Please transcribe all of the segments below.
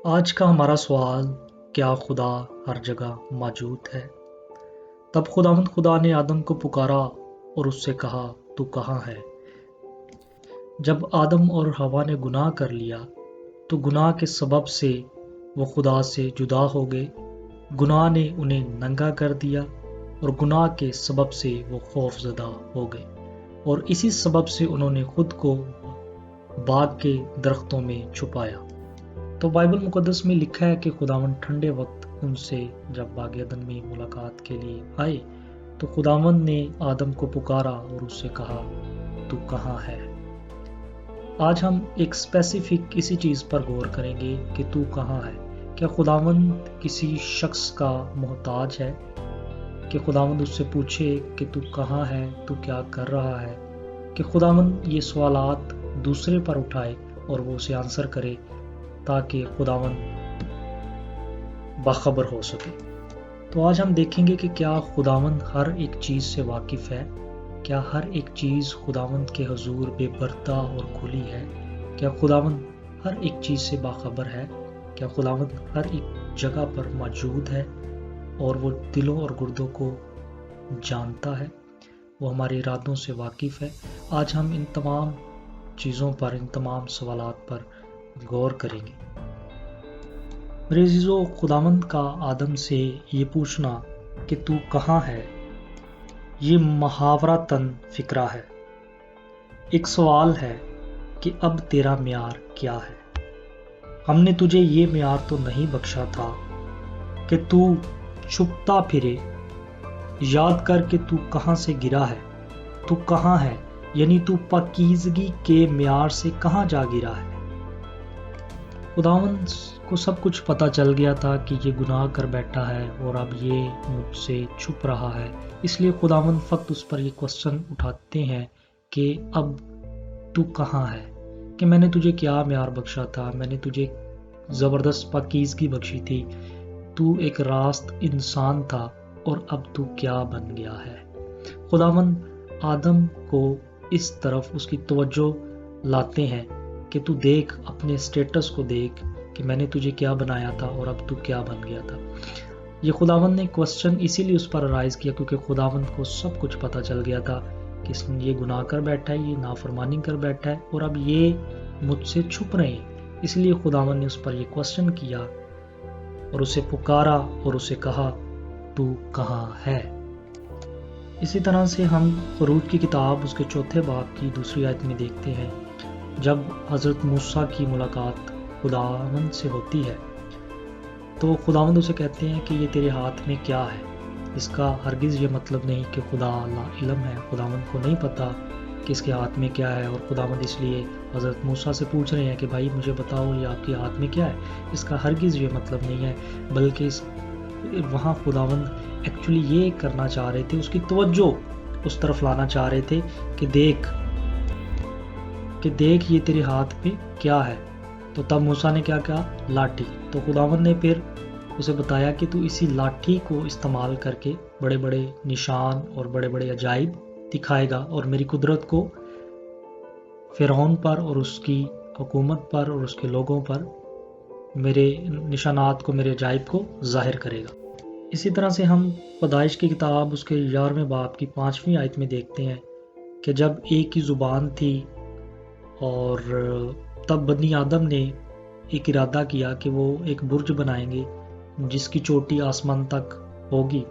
آج کا ہمارا سوال، کیا خدا ہر جگہ موجود ہے؟ تب خداوند خدا نے آدم کو پکارا اور اس سے کہا، تو کہاں ہے؟ جب آدم اور حوا نے گناہ کر لیا تو گناہ کے سبب سے وہ خدا سے جدا ہو گئے۔ گناہ نے انہیں ننگا کر دیا اور گناہ کے سبب سے وہ خوف زدہ ہو گئے، اور اسی سبب سے انہوں نے خود کو باغ کے درختوں میں چھپایا۔ تو بائبل مقدس میں لکھا ہے کہ خداوند ٹھنڈے وقت ان سے جب باغ عدن میں ملاقات کے لیے آئے تو خداوند نے آدم کو پکارا اور اس سے کہا، تو کہاں ہے؟ آج ہم ایک اسپیسیفک اسی چیز پر غور کریں گے کہ تو کہاں ہے۔ کیا خداوند کسی شخص کا محتاج ہے کہ خداوند اس سے پوچھے کہ تو کہاں ہے، تو کیا کر رہا ہے؟ کہ خداوند یہ سوالات دوسرے پر اٹھائے اور وہ اسے آنسر کرے تاکہ خداوند باخبر ہو سکے۔ تو آج ہم دیکھیں گے کہ کیا خداوند ہر ایک چیز سے واقف ہے؟ کیا ہر ایک چیز خداوند کے حضور بے پردہ اور کھلی ہے؟ کیا خداوند ہر ایک چیز سے باخبر ہے؟ کیا خداوند ہر ایک جگہ پر موجود ہے اور وہ دلوں اور گردوں کو جانتا ہے؟ وہ ہمارے ارادوں سے واقف ہے۔ آج ہم ان تمام چیزوں پر، ان تمام سوالات پر غور کریں گے۔ میرے عزیزو، خداوند کا آدم سے یہ پوچھنا کہ تو کہاں ہے، یہ محاورتاً فقرہ ہے۔ ایک سوال ہے کہ اب تیرا معیار کیا ہے؟ ہم نے تجھے یہ معیار تو نہیں بخشا تھا کہ تو چھپتا پھرے۔ یاد کر کہ تو کہاں سے گرا ہے، تو کہاں ہے، یعنی تو پاکیزگی کے معیار سے کہاں جا گرا ہے۔ خداوند کو سب کچھ پتہ چل گیا تھا کہ یہ گناہ کر بیٹھا ہے اور اب یہ مجھ سے چھپ رہا ہے، اس لیے خداوند فقط اس پر یہ کوسچن اٹھاتے ہیں کہ اب تو کہاں ہے، کہ میں نے تجھے کیا معیار بخشا تھا، میں نے تجھے زبردست پاکیزگی بخشی تھی، تو ایک راست انسان تھا، اور اب تو کیا بن گیا ہے۔ خداوند آدم کو اس طرف اس کی توجہ لاتے ہیں کہ تو دیکھ، اپنے سٹیٹس کو دیکھ کہ میں نے تجھے کیا بنایا تھا اور اب تو کیا بن گیا تھا۔ یہ خداوند نے کوسچن اسی لیے اس پر رائز کیا کیونکہ خداوند کو سب کچھ پتہ چل گیا تھا کہ یہ گناہ کر بیٹھا ہے، یہ نافرمانی کر بیٹھا ہے، اور اب یہ مجھ سے چھپ رہے ہیں۔ اس لیے خداوند نے اس پر یہ کوسچن کیا اور اسے پکارا اور اسے کہا، تو کہاں ہے؟ اسی طرح سے ہم خروج کی کتاب اس کے 4 باب کی 2 آیت میں دیکھتے ہیں، جب حضرت موسیٰ کی ملاقات خداوند سے ہوتی ہے تو خداوند اسے کہتے ہیں کہ یہ تیرے ہاتھ میں کیا ہے۔ اس کا ہرگز یہ مطلب نہیں کہ خدا لا علم ہے، خداوند کو نہیں پتا کہ اس کے ہاتھ میں کیا ہے، اور خداوند اس لیے حضرت موسیٰ سے پوچھ رہے ہیں کہ بھائی مجھے بتاؤ یہ آپ کے ہاتھ میں کیا ہے۔ اس کا ہرگز یہ مطلب نہیں ہے، بلکہ وہاں خداوند ایکچولی یہ کرنا چاہ رہے تھے، اس کی توجہ اس طرف لانا چاہ رہے تھے کہ دیکھ یہ تیرے ہاتھ میں کیا ہے۔ تو تب موسیٰ نے کیا کہا؟ لاٹھی۔ تو خداوند نے پھر اسے بتایا کہ تو اسی لاٹھی کو استعمال کر کے بڑے بڑے نشان اور بڑے بڑے عجائب دکھائے گا، اور میری قدرت کو فرعون پر اور اس کی حکومت پر اور اس کے لوگوں پر، میرے نشانات کو، میرے عجائب کو ظاہر کرے گا۔ اسی طرح سے ہم پیدائش کی کتاب اس کے 11ویں باب کی 5ویں آیت میں دیکھتے ہیں کہ جب ایک ہی زبان تھی اور تب بنی آدم نے ایک ارادہ کیا کہ وہ ایک برج بنائیں گے جس کی چوٹی آسمان تک ہوگی،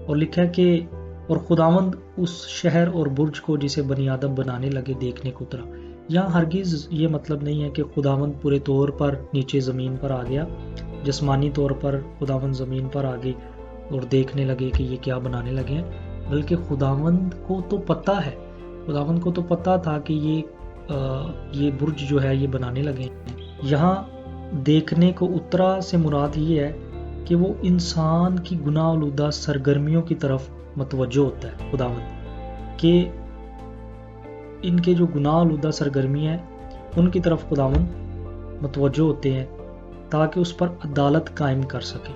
اور لکھا ہے کہ اور خداوند اس شہر اور برج کو جسے بنی آدم بنانے لگے دیکھنے کو اترا۔ یہاں ہرگز یہ مطلب نہیں ہے کہ خداوند پورے طور پر نیچے زمین پر آ گیا، جسمانی طور پر خداوند زمین پر آ گئی اور دیکھنے لگے کہ یہ کیا بنانے لگے ہیں، بلکہ خداوند کو تو پتہ ہے، خداوند کو تو پتہ تھا کہ یہ برج جو ہے یہ بنانے لگے ہیں۔ یہاں دیکھنے کو اترا سے مراد یہ ہے کہ وہ انسان کی گناہ آلودہ سرگرمیوں کی طرف متوجہ ہوتا ہے خداوند، کہ ان کے جو گناہ آلودہ سرگرمی ہیں ان کی طرف خداوند متوجہ ہوتے ہیں تاکہ اس پر عدالت قائم کر سکے۔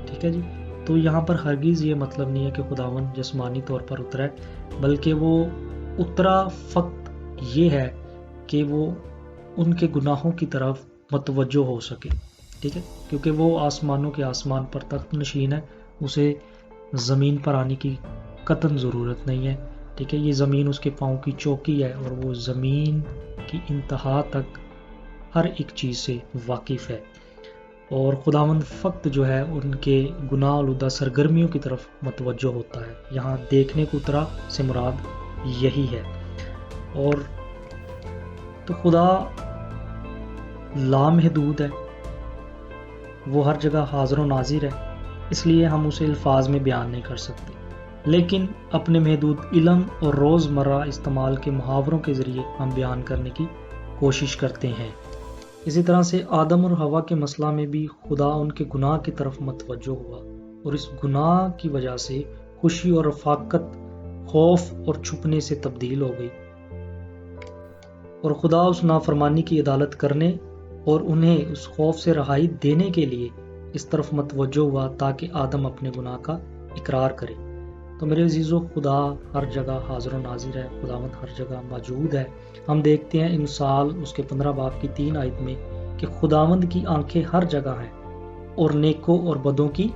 ٹھیک ہے جی، تو یہاں پر ہرگز یہ مطلب نہیں ہے کہ خداوند جسمانی طور پر اترا ہے، بلکہ وہ اترا فقط یہ ہے کہ وہ ان کے گناہوں کی طرف متوجہ ہو سکے، ٹھیک ہے، کیونکہ وہ آسمانوں کے آسمان پر تخت نشین ہے، اسے زمین پر آنے کی قطعاً ضرورت نہیں ہے، ٹھیک ہے، یہ زمین اس کے پاؤں کی چوکی ہے اور وہ زمین کی انتہا تک ہر ایک چیز سے واقف ہے، اور خداوند فقط جو ہے ان کے گناہ آلودہ سرگرمیوں کی طرف متوجہ ہوتا ہے۔ یہاں دیکھنے کو اترا سے مراد یہی ہے۔ اور تو خدا لامحدود ہے، وہ ہر جگہ حاضر و ناظر ہے، اس لیے ہم اسے الفاظ میں بیان نہیں کر سکتے، لیکن اپنے محدود علم اور روزمرہ استعمال کے محاوروں کے ذریعے ہم بیان کرنے کی کوشش کرتے ہیں۔ اسی طرح سے آدم اور حوا کے مسئلہ میں بھی خدا ان کے گناہ کی طرف متوجہ ہوا، اور اس گناہ کی وجہ سے خوشی اور رفاقت خوف اور چھپنے سے تبدیل ہو گئی، اور خدا اس نافرمانی کی عدالت کرنے اور انہیں اس خوف سے رہائی دینے کے لیے اس طرف متوجہ ہوا تاکہ آدم اپنے گناہ کا اقرار کرے۔ تو میرے عزیزو، خدا ہر جگہ حاضر و ناظر ہے، خداوند ہر جگہ موجود ہے۔ ہم دیکھتے ہیں مثال اس کے 15 باب کی 3 آیت میں کہ خداوند کی آنکھیں ہر جگہ ہیں اور نیکوں اور بدوں کی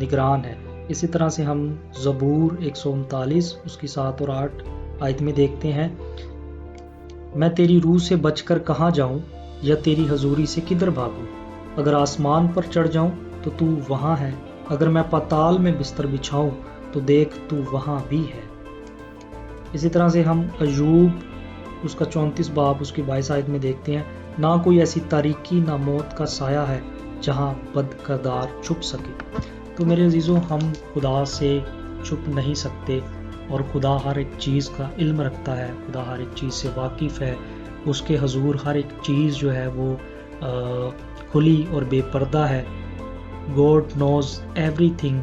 نگران ہے۔ اسی طرح سے ہم زبور 139 اس کی 7 اور 8 آیت میں دیکھتے ہیں، میں تیری روح سے بچ کر کہاں جاؤں یا تیری حضوری سے کدھر بھاگوں؟ اگر آسمان پر چڑھ جاؤں تو تو وہاں ہے، اگر میں پاتال میں بستر بچھاؤں تو دیکھ تو وہاں بھی ہے۔ اسی طرح سے ہم ایوب اس کا 34 باب اس کی 22 آیت میں دیکھتے ہیں، نہ کوئی ایسی تاریکی نہ موت کا سایہ ہے جہاں بد کردار چھپ سکے۔ تو میرے عزیزوں، ہم خدا سے چھپ نہیں سکتے، اور خدا ہر ایک چیز کا علم رکھتا ہے، خدا ہر ایک چیز سے واقف ہے، اس کے حضور ہر ایک چیز جو ہے وہ کھلی اور بے پردہ ہے۔ God knows everything